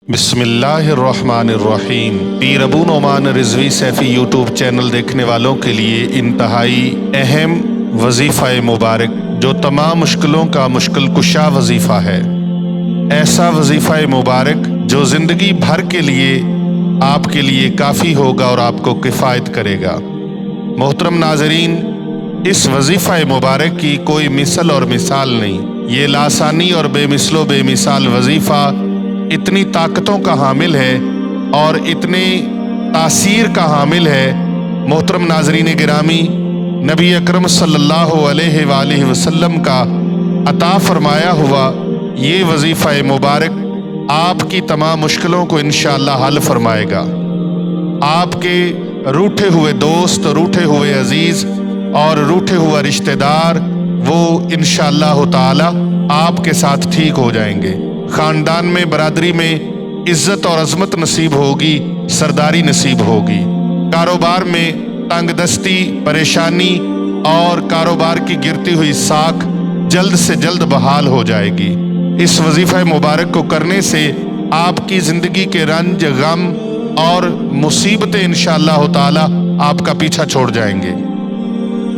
بسم اللہ الرحمن الرحیم۔ پیر ابو نعمان رضوی سیفی یوٹیوب چینل دیکھنے والوں کے لیے انتہائی اہم وظیفہ مبارک جو تمام مشکلوں کا مشکل کشا وظیفہ ہے، ایسا وظیفہ مبارک جو زندگی بھر کے لیے آپ کے لیے کافی ہوگا اور آپ کو کفایت کرے گا۔ محترم ناظرین، اس وظیفہ مبارک کی کوئی مثل اور مثال نہیں۔ یہ لاسانی اور بے مثل و بے مثال وظیفہ اتنی طاقتوں کا حامل ہے اور اتنی تاثیر کا حامل ہے۔ محترم ناظرین گرامی، نبی اکرم صلی اللہ علیہ وآلہ وسلم کا عطا فرمایا ہوا یہ وظیفہ مبارک آپ کی تمام مشکلوں کو انشاءاللہ حل فرمائے گا۔ آپ کے روٹھے ہوئے دوست، روٹھے ہوئے عزیز اور روٹھے ہوا رشتہ دار وہ انشاءاللہ تعالی آپ کے ساتھ ٹھیک ہو جائیں گے۔ خاندان میں، برادری میں عزت اور عظمت نصیب ہوگی، سرداری نصیب ہوگی۔ کاروبار میں تنگ دستی، پریشانی اور کاروبار کی گرتی ہوئی ساکھ جلد سے جلد بحال ہو جائے گی۔ اس وظیفہ مبارک کو کرنے سے آپ کی زندگی کے رنج، غم اور مصیبتیں انشاءاللہ تعالی آپ کا پیچھا چھوڑ جائیں گے۔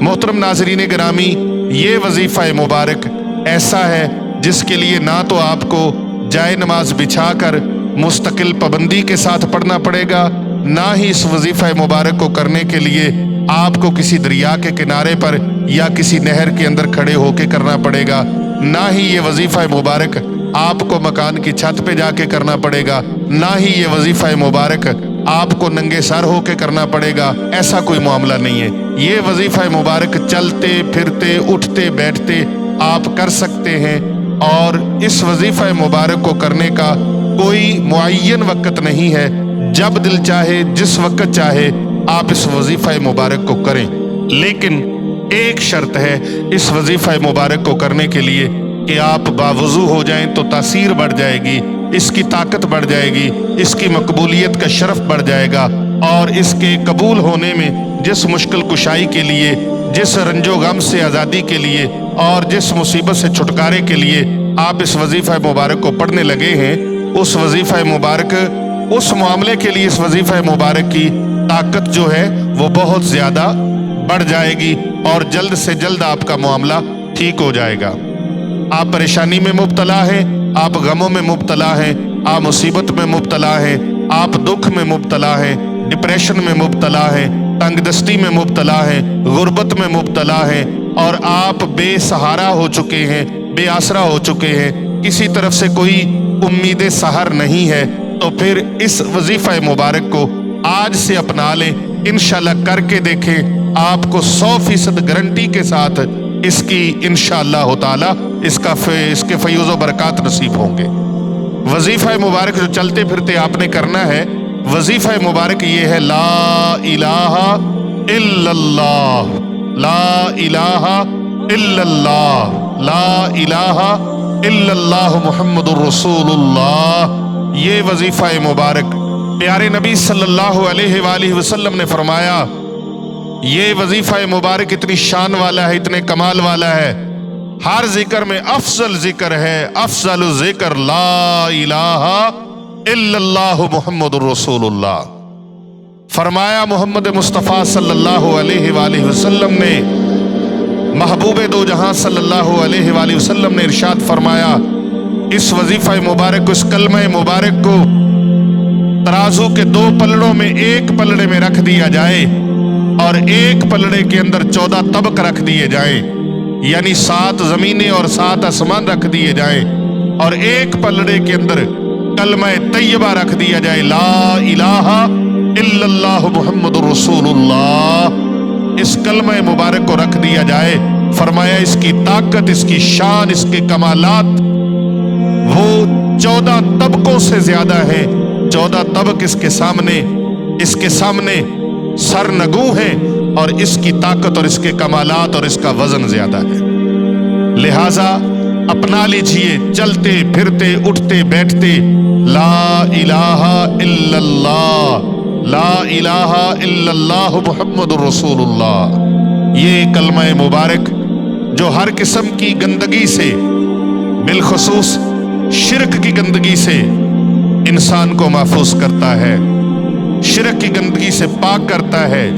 محترم ناظرین گرامی، یہ وظیفہ مبارک ایسا ہے جس کے لیے نہ تو آپ کو جائے نماز بچھا کر مستقل پابندی کے ساتھ پڑھنا پڑے گا، نہ ہی اس وظیفہ مبارک کو کرنے کے لیے آپ کو کسی دریا کے کنارے پر یا کسی نہر کے اندر کھڑے ہو کے کرنا پڑے گا، نہ ہی یہ وظیفہ مبارک آپ کو مکان کی چھت پہ جا کے کرنا پڑے گا، نہ ہی یہ وظیفہ مبارک آپ کو ننگے سر ہو کے کرنا پڑے گا۔ ایسا کوئی معاملہ نہیں ہے۔ یہ وظیفہ مبارک چلتے پھرتے اٹھتے بیٹھتے آپ کر سکتے ہیں، اور اس وظیفہ مبارک کو کرنے کا کوئی معین وقت نہیں ہے۔ جب دل چاہے، جس وقت چاہے آپ اس وظیفہ مبارک کو کریں، لیکن ایک شرط ہے اس وظیفہ مبارک کو کرنے کے لیے کہ آپ باوضو ہو جائیں تو تاثیر بڑھ جائے گی، اس کی طاقت بڑھ جائے گی، اس کی مقبولیت کا شرف بڑھ جائے گا، اور اس کے قبول ہونے میں جس مشکل کشائی کے لیے، جس رنج و غم سے آزادی کے لیے اور جس مصیبت سے چھٹکارے کے لیے آپ اس وظیفہ مبارک کو پڑھنے لگے ہیں، اس وظیفہ مبارک، اس معاملے کے لیے اس وظیفہ مبارک کی طاقت جو ہے وہ بہت زیادہ بڑھ جائے گی اور جلد سے جلد آپ کا معاملہ ٹھیک ہو جائے گا۔ آپ پریشانی میں مبتلا ہیں، آپ غموں میں مبتلا ہیں، آپ مصیبت میں مبتلا ہیں، آپ دکھ میں مبتلا ہیں، ڈپریشن میں مبتلا ہیں، تنگ دستی میں مبتلا ہیں، غربت میں مبتلا ہیں، اور آپ بے سہارا ہو چکے ہیں، بے آسرا ہو چکے ہیں، کسی طرف سے کوئی امید سحر نہیں ہے، تو پھر اس وظیفہ مبارک کو آج سے اپنا لیں۔ انشاءاللہ کر کے دیکھیں، آپ کو 100% گارنٹی کے ساتھ اس کی انشاءاللہ تعالی اس کے فیوز و برکات نصیب ہوں گے۔ وظیفہ مبارک جو چلتے پھرتے آپ نے کرنا ہے، وظیفہ مبارک یہ ہے: لا الہ الا اللہ، لا الہ الا اللہ، لا الہ الا اللہ محمد الرسول اللہ۔ یہ وظیفہ مبارک پیارے نبی صلی اللہ علیہ وآلہ وسلم نے فرمایا، یہ وظیفہ مبارک اتنی شان والا ہے، اتنے کمال والا ہے، ہر ذکر میں افضل ذکر ہے، افضل ذکر لا الہ الا اللہ محمد الرسول اللہ۔ فرمایا محمد مصطفیٰ صلی اللہ علیہ وآلہ وسلم نے، محبوب دو جہاں صلی اللہ علیہ وآلہ وسلم نے ارشاد فرمایا، اس وظیفہ مبارک کو، اس کلمہ مبارک کو ترازو کے 2 پلڑوں میں ایک پلڑے میں رکھ دیا جائے اور ایک پلڑے کے اندر 14 طبق رکھ دیے جائیں، یعنی 7 زمینیں اور 7 آسمان رکھ دیے جائیں، اور ایک پلڑے کے اندر کلمہ طیبہ رکھ دیا جائے، لا الہ الا اللہ محمد الرسول اللہ۔ اس کلمہ مبارک کو رکھ دیا جائے، فرمایا اس کی طاقت، اس کی شان، اس کے کمالات وہ 14 طبقوں سے زیادہ ہیں۔ 14 طبق اس کے سامنے سرنگوں ہیں، اور اس کی طاقت اور اس کے کمالات اور اس کا وزن زیادہ ہے۔ لہٰذا اپنا لیجئے، چلتے پھرتے اٹھتے بیٹھتے لا الہ الا اللہ، لا الہ الا اللہ محمد الرسول اللہ۔ یہ کلمہ مبارک جو ہر قسم کی گندگی سے، بالخصوص شرک کی گندگی سے، انسان کو محفوظ کرتا ہے، شرک کی گندگی سے پاک کرتا ہے،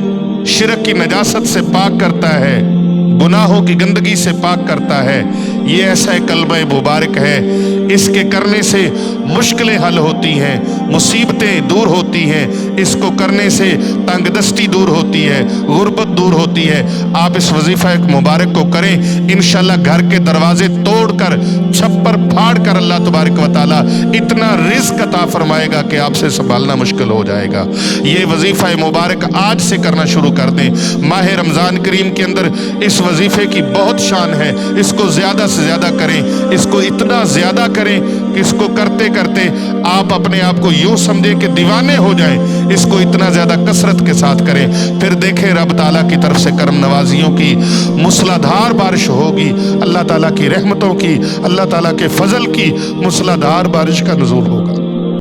شرک کی نجاست سے پاک کرتا ہے، گناہوں کی گندگی سے پاک کرتا ہے۔ یہ ایسا کلمہ مبارک ہے، اس کے کرنے سے مشکلیں حل ہوتی ہیں، مصیبتیں دور ہوتی ہیں، اس کو کرنے سے تنگ دستی دور ہوتی ہے، غربت دور ہوتی ہے۔ آپ اس وظیفہ مبارک کو کریں، انشاءاللہ گھر کے دروازے توڑ کر، چھپر پھاڑ کر اللہ تبارک و تعالیٰ اتنا رزق عطا فرمائے گا کہ آپ سے سنبھالنا مشکل ہو جائے گا۔ یہ وظیفہ مبارک آج سے کرنا شروع کر دیں۔ ماہ رمضان کریم کے اندر اس وظیفے کی بہت شان ہے، اس کو زیادہ سے زیادہ کریں، اس کو اتنا زیادہ کریں کہ اس کو کرتے کرتے آپ اپنے آپ کو یوں سمجھیں کہ دیوانے ہو جائیں۔ اس کو اتنا زیادہ کثرت کے ساتھ کریں، پھر دیکھیں رب تعالیٰ کی طرف سے کرم نوازیوں کی موسلادھار بارش ہوگی، اللہ تعالیٰ کی رحمتوں کی، اللہ تعالیٰ کے فضل کی موسلادھار بارش کا نزول ہوگا۔